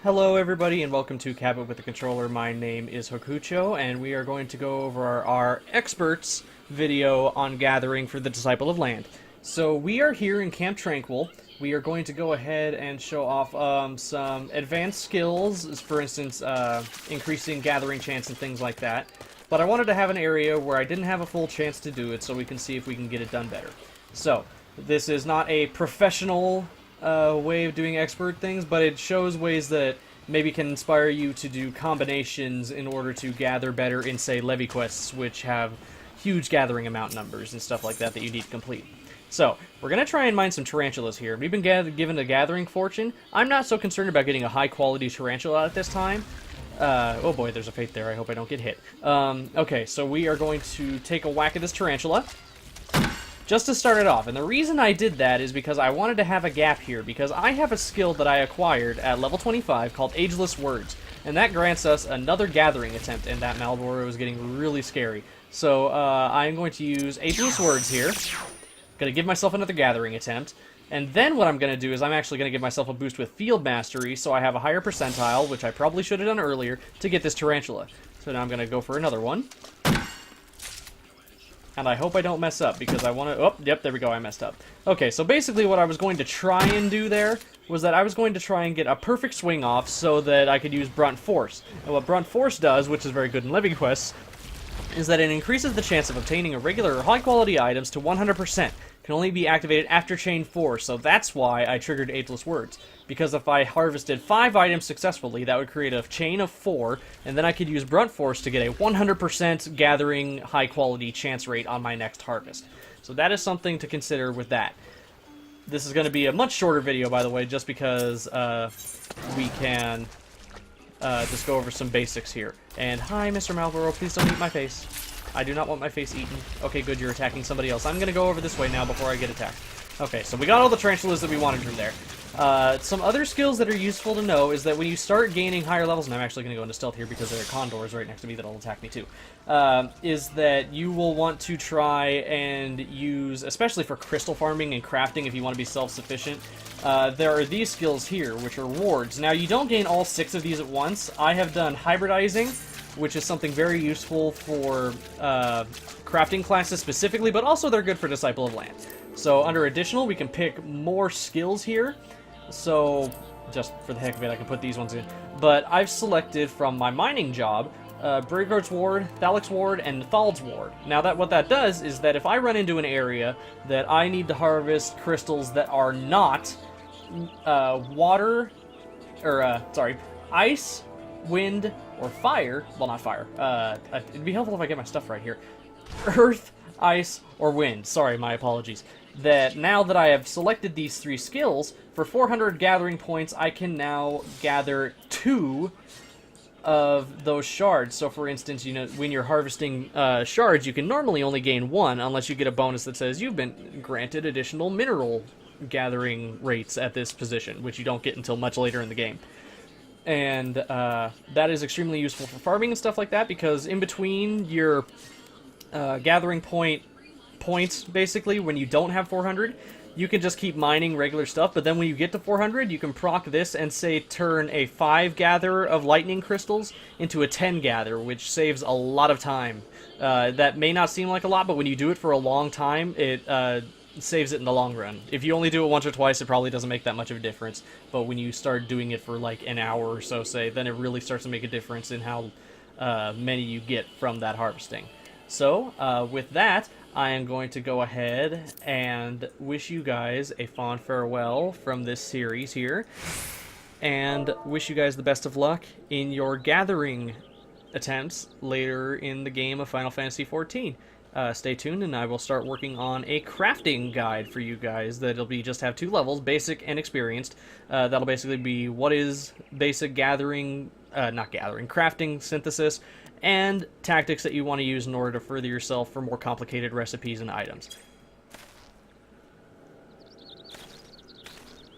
Hello everybody and welcome to Cabbit with the Controller. My name is Hokucho and we are going to go over our experts video on gathering for the Disciple of Land. So we are here in Camp Tranquil. We are going to go ahead and show off some advanced skills, for instance increasing gathering chance and things like that. But I wanted to have an area where I didn't have a full chance to do it so we can see if we can get it done better. So this is not a professional way of doing expert things, but it shows ways that maybe can inspire you to do combinations in order to gather better in, say, levy quests, which have huge gathering amount numbers and stuff like that that you need to complete. So, we're going to try and mine some tarantulas here. We've been given a gathering fortune. I'm not so concerned about getting a high-quality tarantula at this time. Oh boy, there's a fate there. I hope I don't get hit. Okay, so we are going to take a whack at this tarantula just to start it off. And the reason I did that is because I wanted to have a gap here, because I have a skill that I acquired at level 25 called Ageless Words, and that grants us another gathering attempt, and that Malboro is getting really scary. So I'm going to use Ageless Words here. Going to give myself another gathering attempt, and then what I'm going to do is I'm actually going to give myself a boost with Field Mastery, so I have a higher percentile, which I probably should have done earlier, to get this tarantula. So now I'm going to go for another one. And I hope I don't mess up, because I want to... Oh, yep, there we go, I messed up. Okay, so basically what I was going to try and do there was that I was going to try and get a perfect swing off so that I could use Brunt Force. And what Brunt Force does, which is very good in living quests, is that it increases the chance of obtaining irregular or high-quality items to 100%. Can only be activated after chain 4, so that's why I triggered Ageless Words. Because if I harvested 5 items successfully, that would create a chain of 4, and then I could use Brunt Force to get a 100% gathering high-quality chance rate on my next harvest. So that is something to consider with that. This is going to be a much shorter video, by the way, just because we can just go over some basics here. And hi, Mr. Malboro, please don't eat my face. I do not want my face eaten. Okay, good, you're attacking somebody else. I'm going to go over this way now before I get attacked. Okay, so we got all the tarantulas that we wanted from there. Some other skills that are useful to know is that when you start gaining higher levels, and I'm actually going to go into stealth here because there are condors right next to me that'll attack me too, is that you will want to try and use, especially for crystal farming and crafting if you want to be self-sufficient, there are these skills here, which are wards. Now, you don't gain all 6 of these at once. I have done hybridizing, which is something very useful for crafting classes specifically, but also they're good for Disciple of Land. So under additional, we can pick more skills here. So just for the heck of it, I can put these ones in. But I've selected from my mining job, Brigard's Ward, Thalic's Ward, and Thald's Ward. Now what that does is that if I run into an area that I need to harvest crystals that are not ice, wind, or fire, well, not fire, it'd be helpful if I get my stuff right here, earth, ice, or wind, sorry, my apologies, that now that I have selected these 3 skills, for 400 gathering points, I can now gather 2 of those shards. So for instance, you know, when you're harvesting shards, you can normally only gain 1, unless you get a bonus that says you've been granted additional mineral gathering rates at this position, which you don't get until much later in the game. And that is extremely useful for farming and stuff like that, because in between your gathering points, basically, when you don't have 400, you can just keep mining regular stuff, but then when you get to 400, you can proc this and, say, turn a 5 gather of lightning crystals into a 10 gather, which saves a lot of time. That may not seem like a lot, but when you do it for a long time, it saves it in the long run. If you only do it once or twice, it probably doesn't make that much of a difference, but when you start doing it for like an hour or so, say, then it really starts to make a difference in how many you get from that harvesting. So, with that, I am going to go ahead and wish you guys a fond farewell from this series here, and wish you guys the best of luck in your gathering attempts later in the game of Final Fantasy XIV. Stay tuned, and I will start working on a crafting guide for you guys that'll be just have 2 levels, basic and experienced. That'll basically be what is basic crafting synthesis, and tactics that you want to use in order to further yourself for more complicated recipes and items.